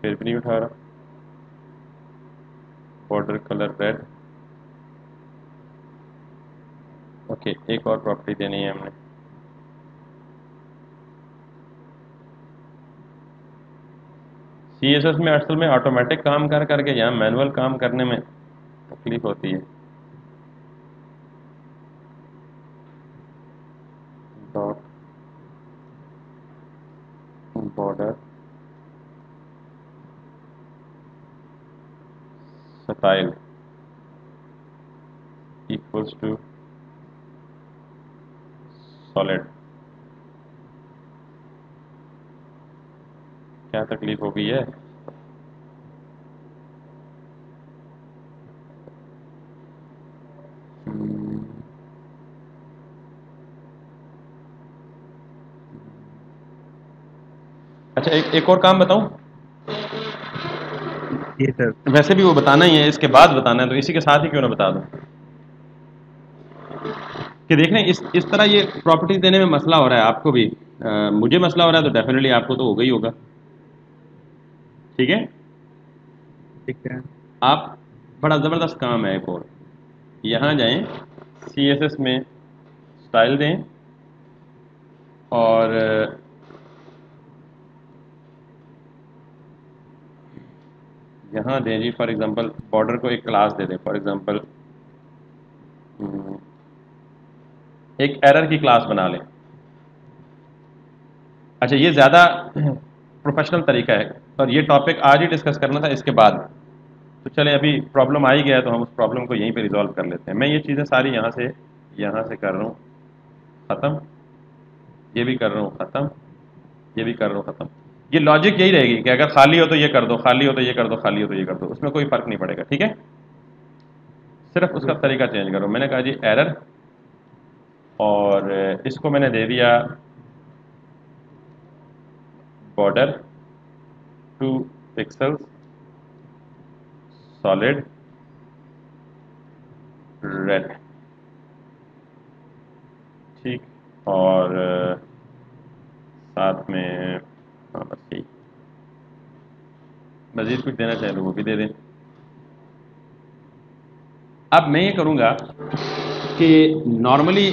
फिर भी नहीं उठा रहा। बॉर्डर कलर रेड, ओके एक और प्रॉपर्टी देनी है हमने, सीएसएस में असल में ऑटोमेटिक काम कर करके यहाँ मैनुअल काम करने में तकलीफ होती है। Dot border style equals to solid, क्या तकलीफ हो गई है? अच्छा एक और काम बताऊं? जी सर। वैसे भी वो बताना ही है, इसके बाद बताना है, तो इसी के साथ ही क्यों ना बता दूं कि देख रहे हैं इस तरह ये प्रॉपर्टीज देने में मसला हो रहा है आपको भी, मुझे मसला हो रहा है तो डेफिनेटली आपको तो होगा ही होगा। ठीक है, ठीक है। आप बड़ा ज़बरदस्त काम है एक और, यहाँ जाएं सीएसएस में स्टाइल दें और यहाँ दें जी फॉर एग्जांपल बॉर्डर को एक क्लास दे दें, फॉर एग्जांपल एक एरर की क्लास बना लें। अच्छा ये ज़्यादा प्रोफेशनल तरीका है और ये टॉपिक आज ही डिस्कस करना था इसके बाद, तो चलें अभी प्रॉब्लम आ ही गया है तो हम उस प्रॉब्लम को यहीं पे रिजॉल्व कर लेते हैं। मैं ये चीज़ें सारी यहाँ से कर रहा हूँ ख़त्म, ये भी कर रहा हूँ ख़त्म, ये भी कर रहा हूँ ख़त्म। ये लॉजिक यही रहेगी कि अगर खाली हो तो ये कर दो, खाली हो तो ये कर दो, खाली हो तो ये कर दो, उसमें कोई फ़र्क नहीं पड़ेगा। ठीक है, सिर्फ उसका तरीका चेंज करो। मैंने कहा जी एरर और इसको मैंने दे दिया बॉर्डर 2 पिक्सल्स सॉलिड रेड, ठीक, और साथ में हाँ बस यही, मज़ीद कुछ देना चाहें तो वो भी दे दें। अब मैं ये करूँगा कि नॉर्मली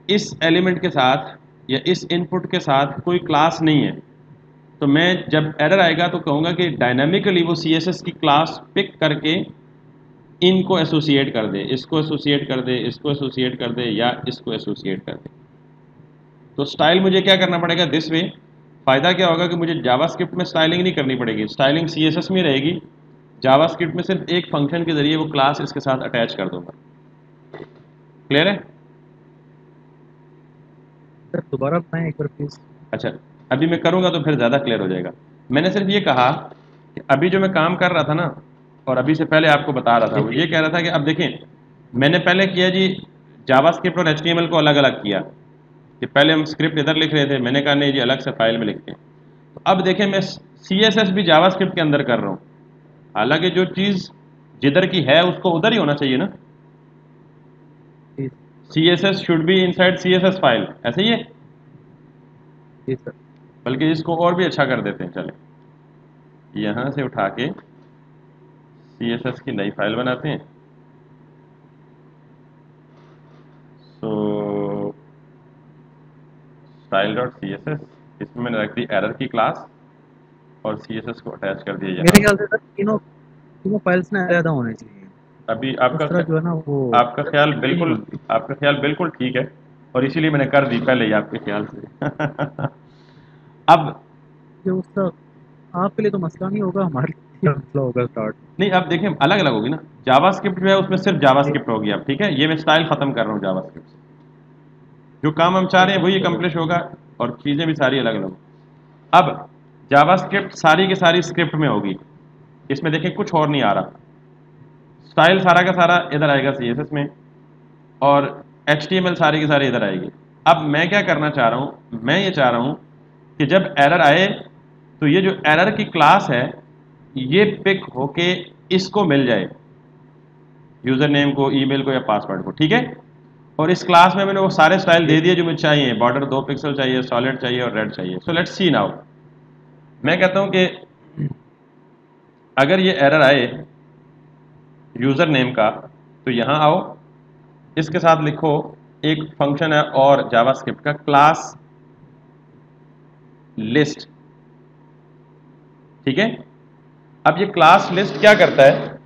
इस एलिमेंट के साथ या इस इनपुट के साथ कोई क्लास नहीं है, तो मैं जब एरर आएगा तो कहूँगा कि डायनामिकली वो सीएसएस की क्लास पिक करके इनको एसोसिएट कर दे, इसको एसोसिएट कर दे, इसको एसोसिएट कर दे या इसको एसोसिएट कर दे। तो स्टाइल मुझे क्या करना पड़ेगा दिस वे, फ़ायदा क्या होगा कि मुझे जावास्क्रिप्ट में स्टाइलिंग नहीं करनी पड़ेगी, स्टाइलिंग सीएसएस में रहेगी, जावास्क्रिप्ट में सिर्फ एक फंक्शन के जरिए वो क्लास इसके साथ अटैच कर दूंगा। क्लियर है? सर दोबारा बताएं एक बार प्लीज। अच्छा अभी मैं करूंगा तो फिर ज़्यादा क्लियर हो जाएगा। मैंने सिर्फ ये कहा कि अभी जो मैं काम कर रहा था ना और अभी से पहले आपको बता रहा था, वो ये कह रहा था कि अब देखें मैंने पहले किया जी जावास्क्रिप्ट और एचटीएमएल को अलग अलग किया कि पहले हम स्क्रिप्ट इधर लिख रहे थे, मैंने कहा नहीं जी अलग से फाइल में लिखते हैं। तो अब देखें मैं सीएसएस भी जावास्क्रिप्ट के अंदर कर रहा हूँ, हालांकि जो चीज़ जिधर की है उसको उधर ही होना चाहिए ना, CSS should be inside CSS file, ऐसे ही है। जी सर। बल्कि इसको और भी अच्छा कर देते हैं, चलें यहाँ से उठा के CSS की नई फाइल बनाते हैं। सो स्टाइल डॉट CSS, इसमें मैंने रख दी एरर की क्लास और CSS को अटैच कर दिया मेरे यहाँ। ख्याल से सर तीनों तीनों फाइल्स ना अलग होने चाहिए, अभी उस तरह जो है ना वो आपका ख्याल नहीं बिल्कुल बनती। आपका ख्याल बिल्कुल ठीक है और इसीलिए मैंने कर दी पहले ही आपके ख्याल से। अब जो उसका आपके लिए तो मसला नहीं होगा, हमारे लिए मसला होगा स्टार्ट। नहीं, अब देखें अलग अलग होगी ना, जावास्क्रिप्ट जो है उसमें सिर्फ जावास्क्रिप्ट होगी अब, ठीक है, ये मैं स्टाइल खत्म कर रहा हूँ जावास्क्रिप्ट से, जो काम हम चाह रहे हैं वही अकम्प्लिश होगा और चीज़ें भी सारी अलग अलग। अब जावास्क्रिप्ट सारी की सारी स्क्रिप्ट में होगी, इसमें देखें कुछ और नहीं आ रहा, स्टाइल सारा का सारा इधर आएगा CSS में और HTML सारी की सारी इधर आएगी। अब मैं क्या करना चाह रहा हूँ, मैं ये चाह रहा हूँ कि जब एरर आए तो ये जो एरर की क्लास है ये पिक होके इसको मिल जाए, यूजर नेम को, ईमेल को या पासवर्ड को, ठीक है। और इस क्लास में मैंने वो सारे स्टाइल दे दिए जो मुझे चाहिए, बॉर्डर 2 पिक्सल चाहिए, सॉलिड चाहिए और रेड चाहिए। So let's see now. मैं कहता हूं कि अगर ये एरर आए यूजर नेम का तो यहां आओ, इसके साथ लिखो एक फंक्शन है और जावास्क्रिप्ट का क्लास लिस्ट, ठीक है। अब ये क्लास लिस्ट क्या करता है,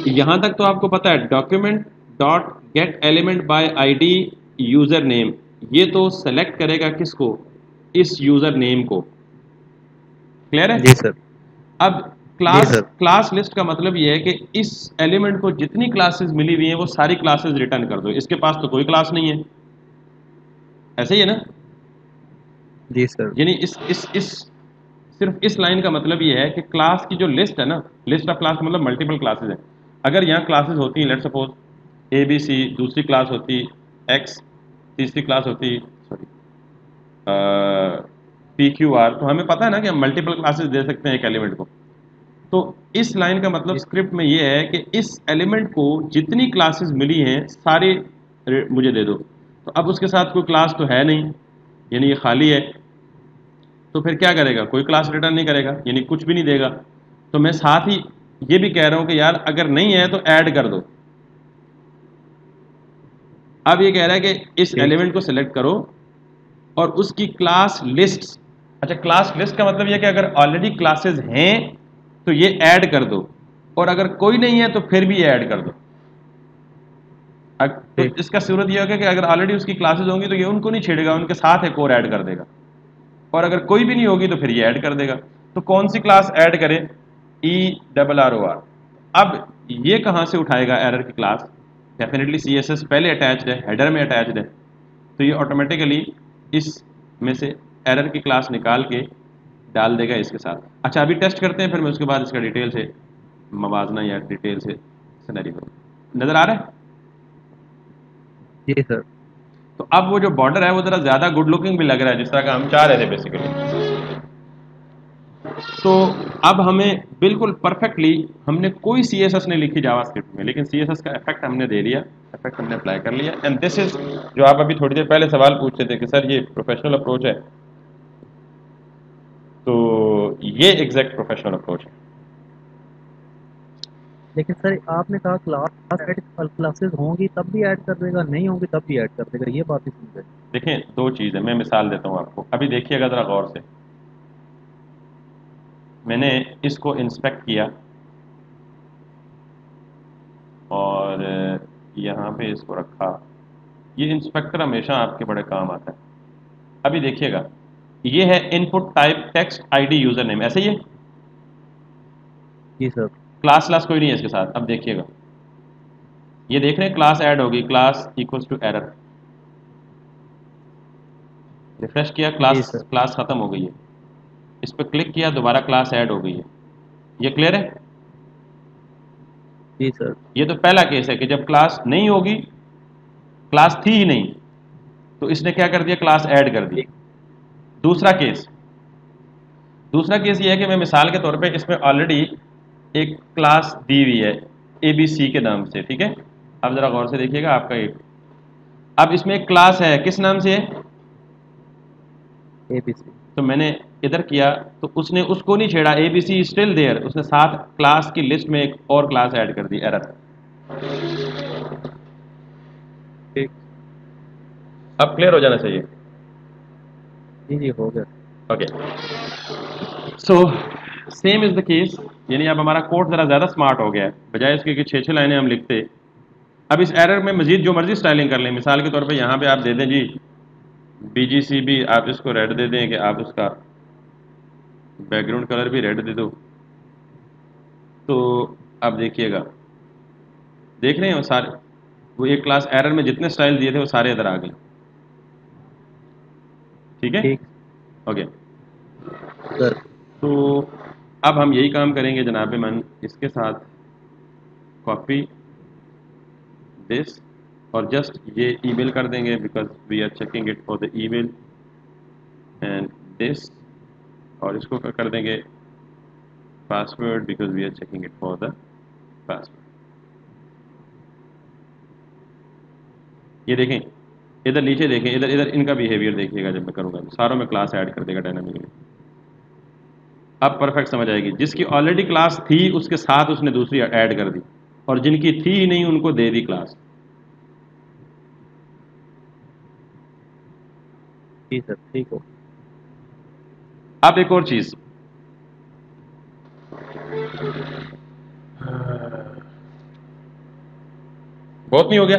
यहां तक तो आपको पता है, document dot get element by ID user name, ये तो सेलेक्ट करेगा किसको, इस यूजर नेम को, क्लियर है। जी सर। अब जी क्लास सर। क्लास लिस्ट का मतलब ये है कि इस एलिमेंट को जितनी क्लासेस मिली हुई हैं वो सारी क्लासेस रिटर्न कर दो, इसके पास तो कोई क्लास नहीं है, ऐसे ही है ना। जी सर। यानी इस सिर्फ इस लाइन का मतलब ये है कि क्लास की जो लिस्ट है ना, लिस्ट ऑफ क्लास मतलब मल्टीपल क्लासेस है। अगर यहाँ क्लासेस होती हैं, लेट सपोज ABC, दूसरी क्लास होती X, तीसरी क्लास होती सॉरी PQR, तो हमें पता है ना कि हम मल्टीपल क्लासेस दे सकते हैं एक एलिमेंट को। तो इस लाइन का मतलब जी स्क्रिप्ट में ये है कि इस एलिमेंट को जितनी क्लासेस मिली हैं सारी मुझे दे दो। तो अब उसके साथ कोई क्लास तो है नहीं, यानी ये खाली है, तो फिर क्या करेगा, कोई क्लास रिटर्न नहीं करेगा, यानी कुछ भी नहीं देगा। तो मैं साथ ही ये भी कह रहा हूं कि यार अगर नहीं है तो ऐड कर दो। अब ये कह रहा है कि इस ठीक। एलिमेंट को सिलेक्ट करो और उसकी क्लास लिस्ट, अच्छा क्लास लिस्ट का मतलब ये कि अगर ऑलरेडी क्लासेस हैं तो ये ऐड कर दो, और अगर कोई नहीं है तो फिर भी ये ऐड कर दो। तो ठीक। इसका सूरत ये होगा कि अगर ऑलरेडी उसकी क्लासेस होंगी तो ये उनको नहीं छेड़ेगा, उनके साथ एक और ऐड कर देगा, और अगर कोई भी नहीं होगी तो फिर ये ऐड कर देगा। तो कौन सी क्लास ऐड करें, ERROR। अब ये कहाँ से उठाएगा एरर की क्लास, डेफिनेटली CSS पहले अटैच्ड है, हेडर में अटैच्ड है, तो ये ऑटोमेटिकली इस में से एरर की क्लास निकाल के डाल देगा इसके साथ। अच्छा अभी टेस्ट करते हैं, फिर मैं उसके बाद इसका डिटेल से मवाजना या डिटेल से सिनेरियो करूँ। नजर आ रहा है। जी सर। तो अब वो जो बॉर्डर है वो जरा ज्यादा गुड लुकिंग भी लग रहा है, जिस तरह का हम चाह रहे थे बेसिकली। तो अब हमें बिल्कुल परफेक्टली, हमने कोई CSS नहीं लिखी जावास्क्रिप्ट में, लेकिन CSS का इफेक्ट हमने दे लिया, इफेक्ट हमने अप्लाई कर लिया, एंड दिस इज जो आप अभी थोड़ी देर पहले सवाल पूछते थे कि सर ये प्रोफेशनल अप्रोच है, तो ये एग्जैक्ट प्रोफेशनल अप्रोच है। लेकिन सर आपने कहा क्लास ऐड क्लासेस होंगी तब भी ऐड कर देगा, नहीं होंगी तब भी ऐड कर देगा, ये बात ही समझे। देखें दो चीज़ है, मैं मिसाल देता हूँ आपको, अभी देखिएगा ज़रा गौर से। मैंने इसको इंस्पेक्ट किया और यहाँ पे इसको रखा, ये इंस्पेक्टर हमेशा आपके बड़े काम आता है। अभी देखिएगा, ये है input type text ID user name, ऐसे ही है, जी सर। क्लास क्लास कोई नहीं है इसके साथ। अब देखिएगा, ये देख रहे हैं क्लास ऐड होगी, class equals to error, refresh किया, जी क्लास सर। क्लास खत्म हो गई है, इस पर क्लिक किया, दोबारा क्लास ऐड हो गई है। ये क्लियर है। जी सर। ये तो पहला केस है कि जब क्लास नहीं होगी, क्लास थी ही नहीं, तो इसने क्या कर दिया, क्लास ऐड कर दी। ठीक। दूसरा केस, दूसरा केस ये है कि मैं मिसाल के तौर पे इसमें ऑलरेडी एक क्लास दी हुई है ABC के नाम से, ठीक है। अब जरा गौर से देखिएगा आपका एक, अब इसमें एक क्लास है, किस नाम से है, ABC। तो मैंने इधर किया तो उसने उसको नहीं छेड़ा, ABC स्टिल देयर, उसने साथ क्लास की लिस्ट में एक और क्लास ऐड कर दी, एरर। ठीक। अब क्लियर हो जाना चाहिए। जी जी हो गया। Okay, so same is the case, यानी अब हमारा कोड जरा ज्यादा स्मार्ट हो गया है, बजाय इसके कि 6-6 लाइनें हम लिखते। अब इस एरर में मजीद जो मर्जी स्टाइलिंग कर लें, मिसाल के तौर पे यहाँ पे आप दे दें जी BGC भी, आप इसको रेड दे दें, कि आप उसका बैकग्राउंड कलर भी रेड दे दो। तो अब देखिएगा, देख रहे हैं वो सारे, वो एक क्लास एरर में जितने स्टाइल दिए थे वो सारे इधर आ गए, ठीक है। ठीक ओके, सर। तो अब हम यही काम करेंगे जनाब मन, इसके साथ कॉपी दिस और जस्ट ये ईमेल कर देंगे because we are checking it for the email and this, और इसको कर देंगे password because we are checking it for the password. ये देखें, इधर नीचे देखें, इधर इधर इनका बिहेवियर देखिएगा, जब मैं करूँगा तो सारों में क्लास ऐड कर देगा डायनामिकली। अब परफेक्ट समझ आएगी। जिसकी ऑलरेडी क्लास थी उसके साथ उसने दूसरी ऐड कर दी, और जिनकी थी ही नहीं उनको दे दी क्लास। जी सर, ठीक हो। अब एक और चीज, बहुत नहीं हो गया?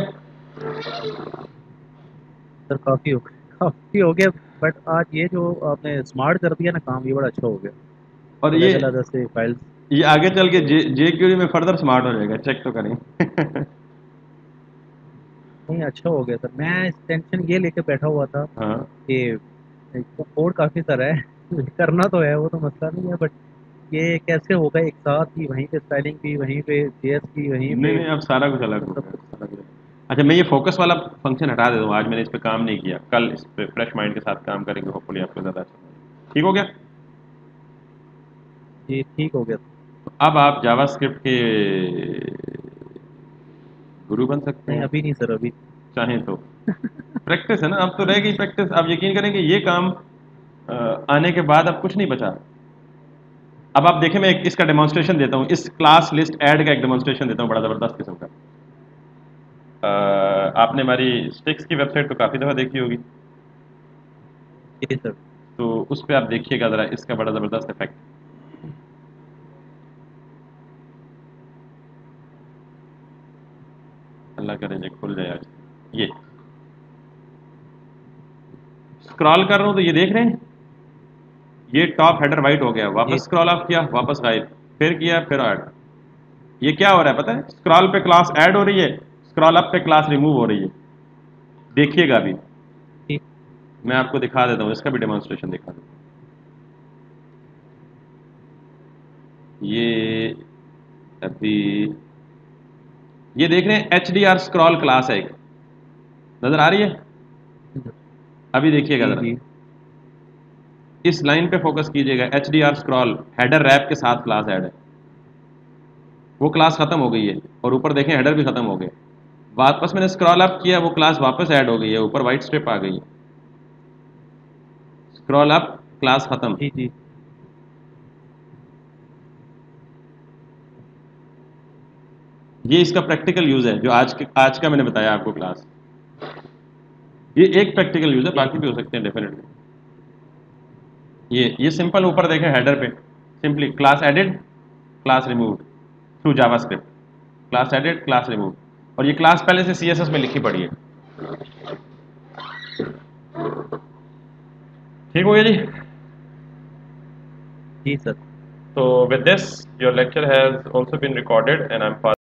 सर काफ़ी हो गया, काफ़ी हो गया। बट आज ये जो आपने स्मार्ट कर दिया ना काम, ये बड़ा अच्छा हो गया। और अलग अलग जैसे फाइल्स। ये आगे चल के जे क्यूरी में फर्दर स्मार्ट हो जाएगा, चेक तो करें। नहीं, अच्छा हो गया सर। मैं इस टेंशन ये लेके बैठा हुआ था हाँ, कि कोड काफ़ी सारा है करना तो है, वो तो मसला नहीं है, बट ये कैसे होगा एक साथ ही, वहीं पे स्टाइलिंग भी, वहीं पे जेएस की, वहीं नहीं पे नहीं, अब सारा कुछ अलग हो सब गया, कुछ। सारा कुछ। अच्छा, मैं ये फोकस वाला फंक्शन हटा देता हूँ, आज मैंने इस पे काम नहीं किया, कल इस पे फ्रेश माइंड के साथ काम करेंगे, होपफुली आपको ज़्यादा अच्छा लगेगा। ठीक हो गया? जी ठीक हो गया। तो अब आप जावास्क्रिप्ट के गुरु बन सकते नहीं हैं, अभी नहीं सर, अभी। चाहें तो। प्रैक्टिस है ना, अब तो रह गई प्रैक्टिस। आप यकीन करेंगे ये काम आने के बाद अब कुछ नहीं बचा। अब आप देखें, मैं इसका डेमोन्स्ट्रेशन देता हूँ, इस क्लास लिस्ट ऐड का एक डेमोन्स्ट्रेशन देता हूँ, बड़ा ज़बरदस्त किस्म का। आपने हमारी स्टिक्स की वेबसाइट तो काफ़ी दफ़ा देखी होगी, जी सर। तो उस पर आप देखिएगा ज़रा, इसका बड़ा ज़बरदस्त इफेक्ट। अल्लाह करें ये खुल जाए आज। ये स्क्रॉल कर रहा हूँ तो ये देख रहे हैं, ये टॉप हेडर वाइट हो गया, जी वापस स्क्रॉल ऑफ किया वापस गायब, फिर किया फिर ऐड। ये क्या हो रहा है पता है? स्क्रॉल पे क्लास ऐड हो रही है, स्क्रॉल अप पे क्लास रिमूव हो रही है। देखिएगा अभी, ठीक। मैं आपको दिखा देता हूँ, इसका भी डेमोन्स्ट्रेशन दिखा देता हूँ। ये अभी, ये देख रहे हैं H D R scroll class है एक, नजर आ रही है? अभी देखिएगा जी जरा, जी। इस लाइन पे फोकस कीजिएगा, H D R scroll header wrap के साथ क्लास ऐड है। वो क्लास खत्म हो गई है, और ऊपर देखें हेडर भी खत्म हो गए। वापस मैंने स्क्रॉल अप किया, वो क्लास वापस ऐड हो गई है, ऊपर वाइट स्ट्रिप आ गई है। स्क्रॉल अप, क्लास खत्म। जी जी। ये इसका प्रैक्टिकल यूज है, जो आज का मैंने बताया आपको क्लास। ये एक प्रैक्टिकल यूज है, ठीक बाकी है। भी हो सकते हैं डेफिनेटली। ये सिंपल ऊपर देखें हेडर पे, simply class added, class removed through JavaScript, class added class remove, और ये क्लास पहले से सीएसएस में लिखी पड़ी है। ठीक हो गया जी? जी sir. So with this, your lecture has also been recorded and I'm